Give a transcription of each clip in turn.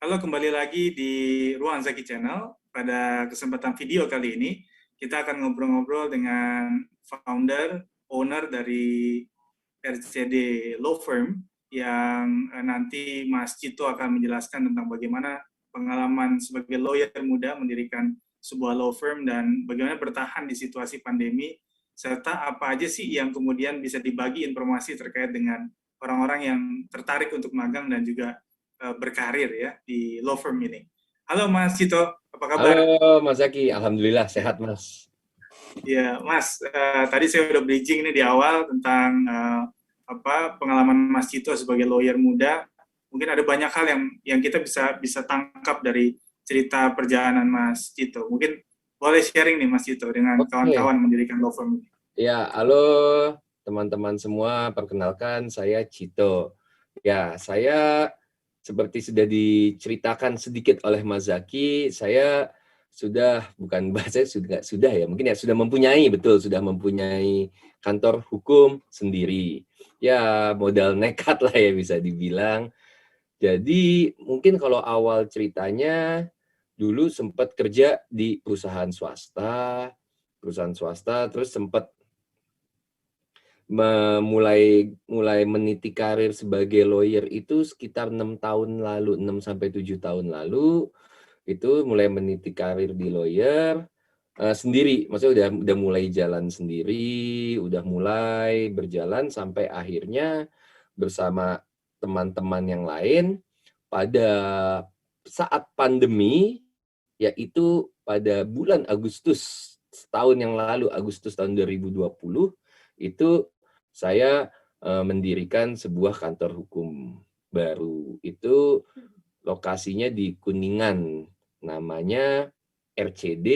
Halo, kembali lagi di Ruang Zaki Channel. Pada kesempatan video kali ini, kita akan ngobrol-ngobrol dengan founder, owner dari RCD Law Firm, yang nanti Mas Cito akan menjelaskan tentang bagaimana pengalaman sebagai lawyer muda mendirikan sebuah law firm dan bagaimana bertahan di situasi pandemi, serta apa aja sih yang kemudian bisa dibagi informasi terkait dengan orang-orang yang tertarik untuk magang dan juga berkarir ya di law firm ini. Halo Mas Cito, apa kabar? Halo Mas Zaki, alhamdulillah sehat Mas. Ya Mas, tadi saya udah bridging nih di awal tentang pengalaman Mas Cito sebagai lawyer muda. Mungkin ada banyak hal yang kita bisa tangkap dari cerita perjalanan Mas Cito. Mungkin boleh sharing nih Mas Cito dengan Oke, kawan-kawan mendirikan law firm ini. ya halo teman-teman semua, perkenalkan saya Cito. Ya, saya seperti sudah diceritakan sedikit oleh Mas Zaki, saya sudah, bukan bahasa sudah ya, mungkin ya sudah mempunyai, betul, sudah mempunyai kantor hukum sendiri. Ya, modal nekat lah ya bisa dibilang. Jadi mungkin kalau awal ceritanya dulu sempat kerja di perusahaan swasta, terus sempat mulai meniti karir sebagai lawyer itu sekitar 6 tahun lalu, 6 sampai 7 tahun lalu itu mulai meniti karir di lawyer sendiri, maksudnya udah mulai jalan sendiri, udah mulai berjalan sampai akhirnya bersama teman-teman yang lain pada saat pandemi, yaitu pada bulan Agustus setahun yang lalu, Agustus tahun 2020, itu saya mendirikan sebuah kantor hukum baru. Itu lokasinya di Kuningan, namanya RCD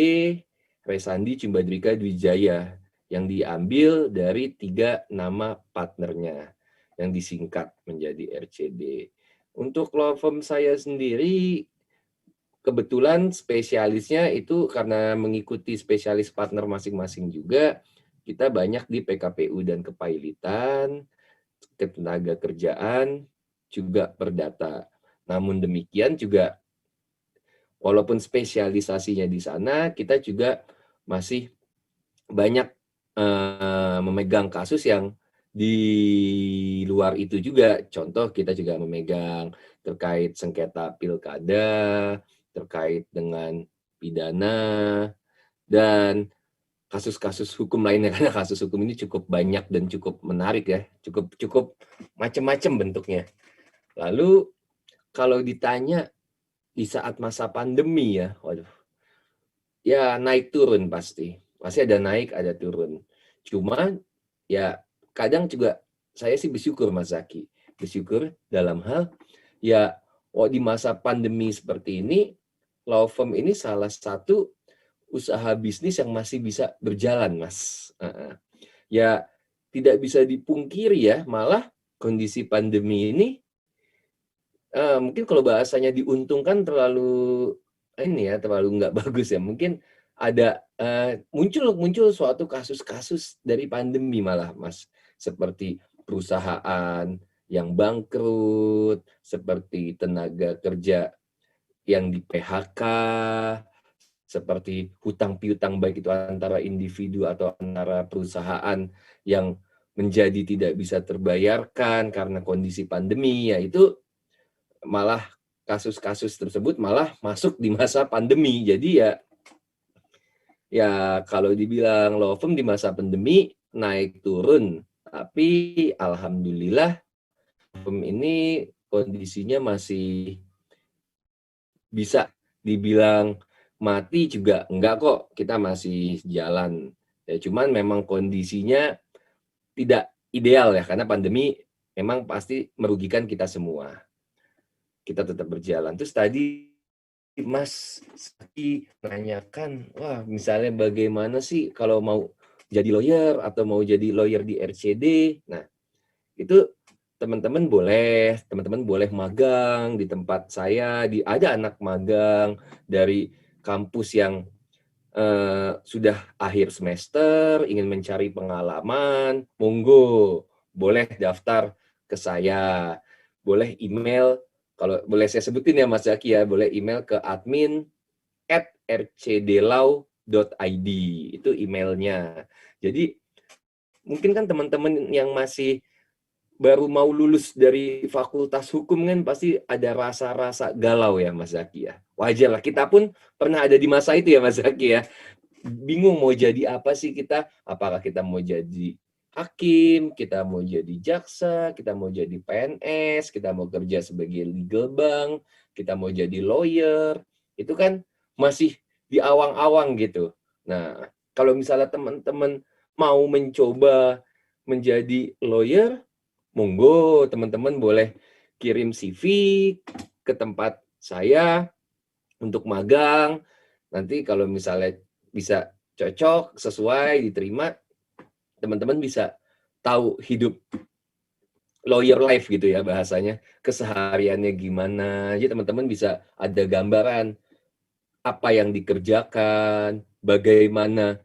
Resandi Cimbadrika Dwijaya, yang diambil dari 3 nama partnernya yang disingkat menjadi RCD. Untuk law firm saya sendiri, kebetulan spesialisnya itu karena mengikuti spesialis partner masing-masing juga, kita banyak di PKPU dan kepailitan, ketenaga kerjaan, juga perdata. Namun demikian juga, walaupun spesialisasinya di sana, kita juga masih banyak memegang kasus yang di luar itu juga. Contoh, kita juga memegang terkait sengketa pilkada, terkait dengan pidana, dan kasus-kasus hukum lainnya, karena kasus hukum ini cukup banyak dan cukup menarik ya, cukup macam-macam bentuknya. Lalu kalau ditanya di saat masa pandemi ya, waduh, ya naik turun pasti ada naik ada turun. Cuma ya kadang juga saya sih bersyukur Mas Zaki, bersyukur dalam hal ya, di masa pandemi seperti ini, law firm ini salah satu usaha bisnis yang masih bisa berjalan, Mas. Ya, tidak bisa dipungkiri ya, malah kondisi pandemi ini, mungkin kalau bahasanya diuntungkan terlalu ini ya, terlalu nggak bagus ya. Mungkin ada muncul suatu kasus-kasus dari pandemi malah, Mas. Seperti perusahaan yang bangkrut, seperti tenaga kerja yang di PHK, seperti hutang piutang baik itu antara individu atau antara perusahaan yang menjadi tidak bisa terbayarkan karena kondisi pandemi, yaitu malah kasus-kasus tersebut malah masuk di masa pandemi. Jadi ya kalau dibilang law firm di masa pandemi naik turun, tapi alhamdulillah firm ini kondisinya masih bisa dibilang mati juga enggak kok, kita masih jalan. Ya cuman memang kondisinya tidak ideal ya, karena pandemi memang pasti merugikan kita semua. Kita tetap berjalan. Terus tadi Mas Saki menanyakan, wah misalnya bagaimana sih kalau mau jadi lawyer atau mau jadi lawyer di RCD. Nah, itu teman-teman boleh magang di tempat saya. Ada anak magang dari kampus yang sudah akhir semester, ingin mencari pengalaman, monggo boleh daftar ke saya, boleh email Kalau boleh saya sebutin ya Mas Zaki ya, boleh email ke admin@rcdlaw.id, itu emailnya. Jadi mungkin kan teman-teman yang masih baru mau lulus dari fakultas hukum kan pasti ada rasa-rasa galau ya Mas Zaki ya. Wajar lah, kita pun pernah ada di masa itu ya Mas Zaki ya. Bingung mau jadi apa sih kita, apakah kita mau jadi hakim, kita mau jadi jaksa, kita mau jadi PNS, kita mau kerja sebagai legal bank, kita mau jadi lawyer, itu kan masih di awang-awang gitu. Nah, kalau misalnya teman-teman mau mencoba menjadi lawyer, monggo teman-teman boleh kirim CV ke tempat saya untuk magang. Nanti kalau misalnya bisa cocok, sesuai, diterima, teman-teman bisa tahu hidup lawyer life gitu ya bahasanya, kesehariannya gimana. Jadi teman-teman bisa ada gambaran apa yang dikerjakan, bagaimana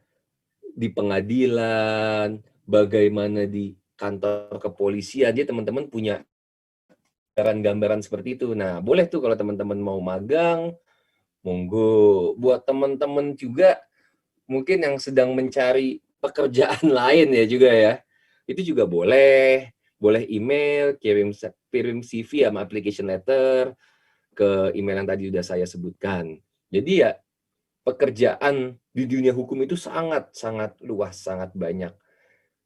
di pengadilan, bagaimana di kantor kepolisian. Jadi teman-teman punya gambaran-gambaran seperti itu. Nah, boleh tuh kalau teman-teman mau magang, monggo. Buat teman-teman juga mungkin yang sedang mencari pekerjaan lain ya juga ya, itu juga boleh. Boleh email, kirim CV sama application letter ke email yang tadi sudah saya sebutkan. Jadi ya pekerjaan di dunia hukum itu sangat luas, sangat banyak.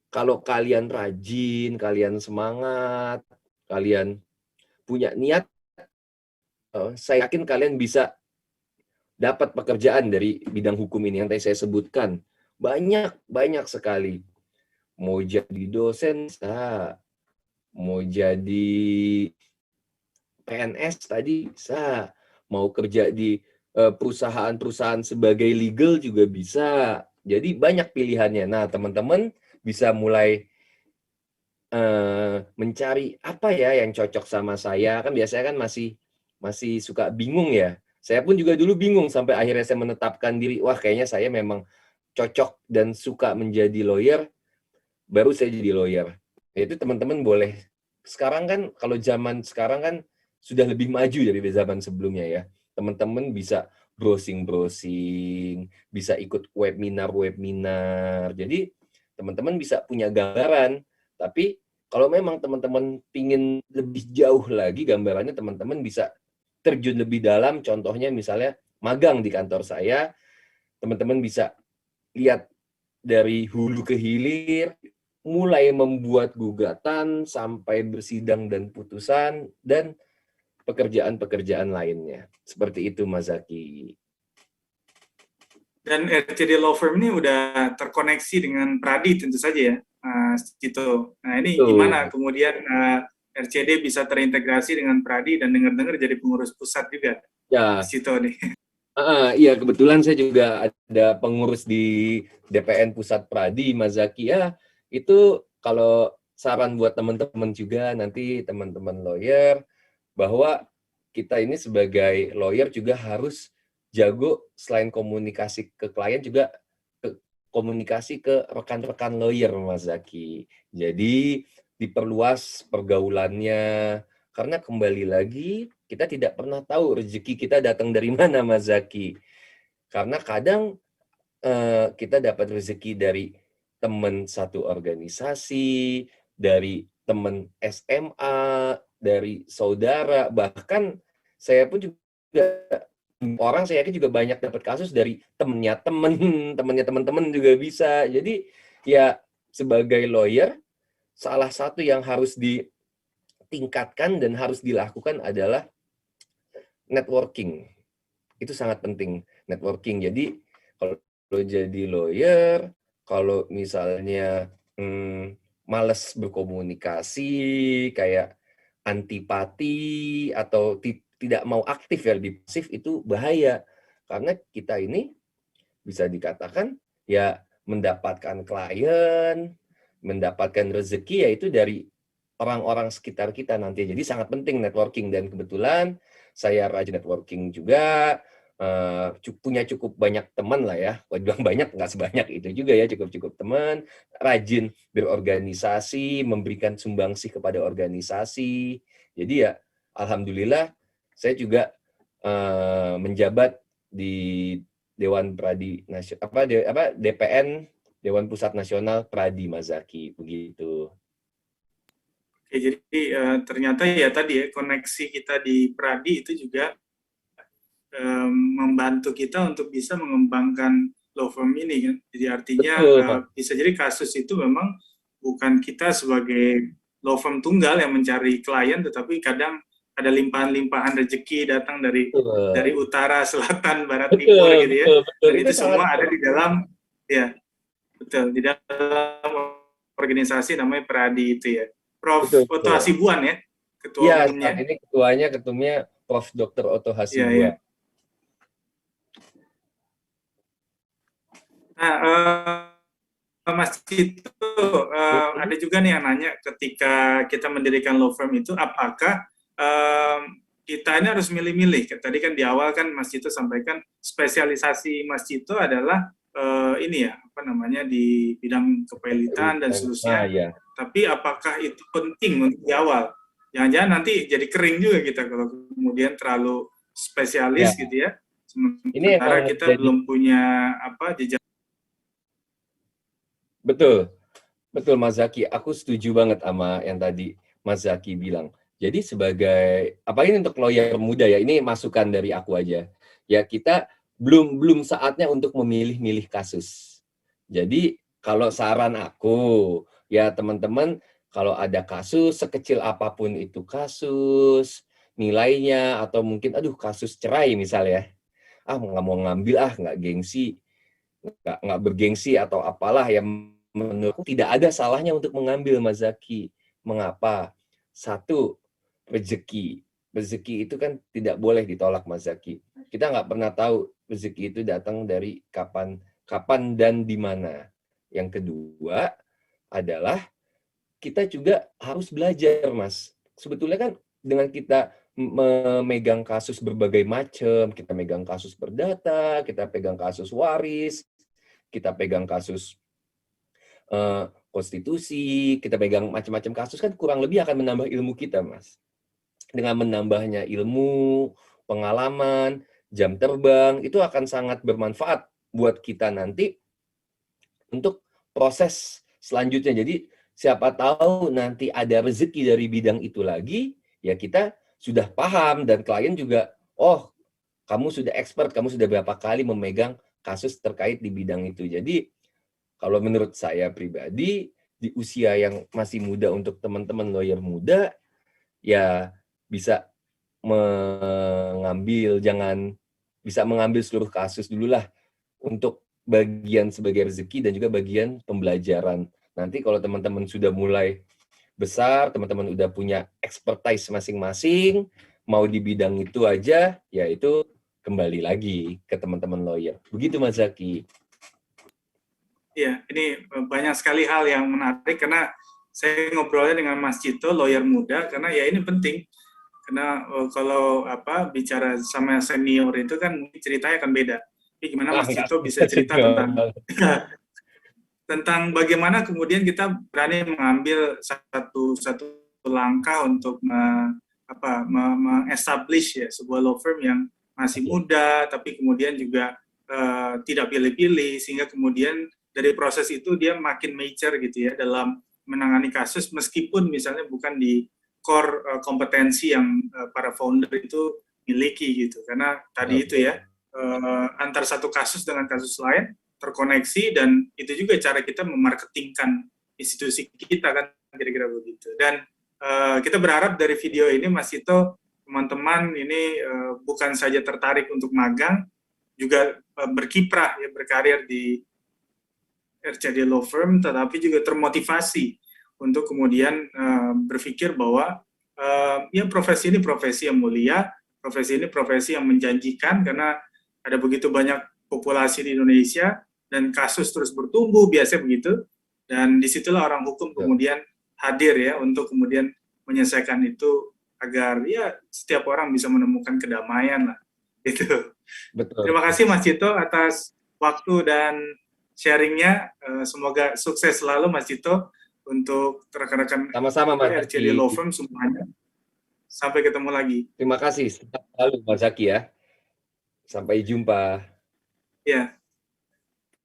Kalau kalian rajin, kalian semangat, kalian punya niat, saya yakin kalian bisa dapat pekerjaan dari bidang hukum ini yang tadi saya sebutkan. Banyak sekali. Mau jadi dosen, bisa. Mau jadi PNS tadi, bisa. Mau kerja di perusahaan-perusahaan sebagai legal juga bisa. Jadi banyak pilihannya. Nah, teman-teman bisa mulai mencari apa ya yang cocok sama saya. Kan biasanya kan masih suka bingung ya. Saya pun juga dulu bingung sampai akhirnya saya menetapkan diri, wah kayaknya saya memang cocok dan suka menjadi lawyer, baru saya jadi lawyer. Itu teman-teman boleh. Sekarang kan kalau zaman sekarang kan sudah lebih maju dari zaman sebelumnya ya. Teman-teman bisa browsing-browsing, bisa ikut webinar-webinar. Jadi teman-teman bisa punya gambaran. Tapi kalau memang teman-teman pingin lebih jauh lagi gambarannya, teman-teman bisa terjun lebih dalam. Contohnya misalnya magang di kantor saya, teman-teman bisa lihat dari hulu ke hilir, mulai membuat gugatan sampai bersidang dan putusan dan pekerjaan-pekerjaan lainnya. Seperti itu Mas Zaki. Dan RCD Law Firm ini udah terkoneksi dengan Pradi tentu saja ya, Cito. Nah ini gimana kemudian RCD bisa terintegrasi dengan Pradi dan dengar-dengar jadi pengurus pusat juga, Ya. Cito nih. Iya, kebetulan saya juga ada pengurus di DPN Pusat Pradi, Mas Zaki. Ya, itu kalau saran buat teman-teman juga, nanti teman-teman lawyer, bahwa kita ini sebagai lawyer juga harus jago selain komunikasi ke klien juga komunikasi ke rekan-rekan lawyer, Mas Zaki. Jadi diperluas pergaulannya, karena kembali lagi kita tidak pernah tahu rezeki kita datang dari mana, Mas Zaki. Karena kadang kita dapat rezeki dari teman satu organisasi, dari teman SMA, dari saudara, bahkan saya pun juga orang saya yakin juga banyak dapat kasus dari temennya temen, temennya teman-teman juga bisa. Jadi ya sebagai lawyer, salah satu yang harus ditingkatkan dan harus dilakukan adalah networking. Itu sangat penting, networking. Jadi kalau jadi lawyer, kalau misalnya males berkomunikasi, kayak antipati atau tidak mau aktif ya, lebih pasif, itu bahaya. Karena kita ini bisa dikatakan ya mendapatkan klien, mendapatkan rezeki yaitu dari orang-orang sekitar kita nanti. Jadi sangat penting networking, dan kebetulan saya rajin networking juga, punya cukup banyak teman lah ya. Kalau bilang banyak, nggak sebanyak itu juga ya, cukup teman, rajin berorganisasi, memberikan sumbangsih kepada organisasi. Jadi ya alhamdulillah saya juga menjabat di Dewan Pradi Nasional DPN Dewan Pusat Nasional Pradi Mazaki begitu. Oke, jadi ternyata ya tadi ya koneksi kita di Pradi itu juga membantu kita untuk bisa mengembangkan law firm ini kan. Jadi artinya bisa jadi kasus itu memang bukan kita sebagai law firm tunggal yang mencari klien, tetapi kadang ada limpahan-limpahan rezeki datang dari utara, selatan, barat, timur gitu ya. Dan itu semua ada di dalam di dalam organisasi namanya Pradi itu ya. Prof. Oto Hasibuan ya, ketua umumnya. Saat ini ketumnya Prof. Dr. Oto Hasibuan. Nah, Mas Cito, ada juga nih yang nanya ketika kita mendirikan law firm itu, apakah kita ini harus milih-milih? Tadi kan di awal kan Mas Cito sampaikan spesialisasi Mas Cito adalah ini ya, apa namanya, di bidang kepelitan dan seterusnya. Tapi apakah itu penting untuk di awal? Jangan-jangan nanti jadi kering juga kita kalau kemudian terlalu spesialis gitu ya. Sementara kita belum punya jejak. Betul Mas Zaki, aku setuju banget sama yang tadi Mas Zaki bilang. Jadi sebagai ini untuk lawyer muda ya, ini masukan dari aku aja. Ya kita belum saatnya untuk memilih-milih kasus. Jadi kalau saran aku, ya teman-teman kalau ada kasus sekecil apapun itu kasus, nilainya atau mungkin kasus cerai misalnya. Nggak mau ngambil nggak gengsi. Nggak bergengsi atau apalah yang menurutku tidak ada salahnya untuk mengambil Mas Zaki. Mengapa? Satu, rezeki. Rezeki itu kan tidak boleh ditolak Mas Zaki. Kita nggak pernah tahu rezeki itu datang dari kapan dan di mana. Yang kedua adalah kita juga harus belajar Mas. Sebetulnya kan dengan kita memegang kasus berbagai macam, kita megang kasus perdata, kita pegang kasus waris, kita pegang kasus konstitusi, kita pegang macam-macam kasus kan kurang lebih akan menambah ilmu kita, Mas. Dengan menambahnya ilmu, pengalaman, jam terbang, itu akan sangat bermanfaat buat kita nanti untuk proses selanjutnya. Jadi siapa tahu nanti ada rezeki dari bidang itu lagi, ya kita sudah paham dan klien juga, kamu sudah expert, kamu sudah berapa kali memegang kasus terkait di bidang itu. Jadi kalau menurut saya pribadi, di usia yang masih muda untuk teman-teman lawyer muda, ya bisa mengambil seluruh kasus dulu lah untuk bagian sebagai rezeki dan juga bagian pembelajaran. Nanti kalau teman-teman sudah mulai besar, teman-teman udah punya expertise masing-masing, mau di bidang itu aja, ya itu kembali lagi ke teman-teman lawyer. Begitu Mas Zaki. Ya, ini banyak sekali hal yang menarik karena saya ngobrolnya dengan Mas Cito, lawyer muda, karena ya ini penting. Karena kalau bicara sama senior itu kan mungkin ceritanya akan beda. Tapi gimana Mas Cito bisa cerita tentang bagaimana kemudian kita berani mengambil satu langkah untuk establish ya sebuah law firm yang masih muda, tapi kemudian juga tidak pilih-pilih, sehingga kemudian dari proses itu dia makin mature gitu ya dalam menangani kasus, meskipun misalnya bukan di core kompetensi yang para founder itu miliki gitu. Karena tadi itu ya, antar satu kasus dengan kasus lain terkoneksi, dan itu juga cara kita memarketingkan institusi kita kan, kira-kira begitu. Dan kita berharap dari video ini Mas Cito, teman-teman ini bukan saja tertarik untuk magang, juga berkiprah ya, berkarir di RCD Law Firm, tetapi juga termotivasi untuk kemudian berpikir bahwa ya profesi ini profesi yang mulia, profesi ini profesi yang menjanjikan, karena ada begitu banyak populasi di Indonesia dan kasus terus bertumbuh, biasanya begitu, dan disitulah orang hukum kemudian hadir ya untuk kemudian menyelesaikan itu agar ya setiap orang bisa menemukan kedamaian lah gitu. Betul. Terima kasih Mas Cito atas waktu dan sharingnya. Semoga sukses selalu Mas Cito untuk rekan-rekan sama-sama Mas RCD Law Firm semuanya. Sampai ketemu lagi. Terima kasih. Sehat selalu Mas Zaki ya. Sampai jumpa. Ya,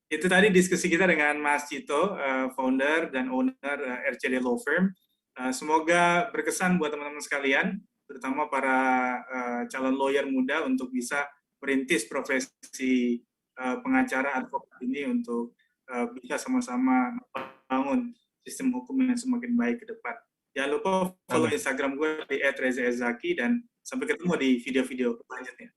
itu tadi diskusi kita dengan Mas Cito, founder dan owner RCD Law Firm. Semoga berkesan buat teman-teman sekalian, terutama para calon lawyer muda untuk bisa merintis profesi pengacara advokat ini untuk bisa sama-sama membangun sistem hukum yang semakin baik ke depan. Jangan lupa follow Instagram gue di @reza_zaki dan sampai ketemu di video-video selanjutnya.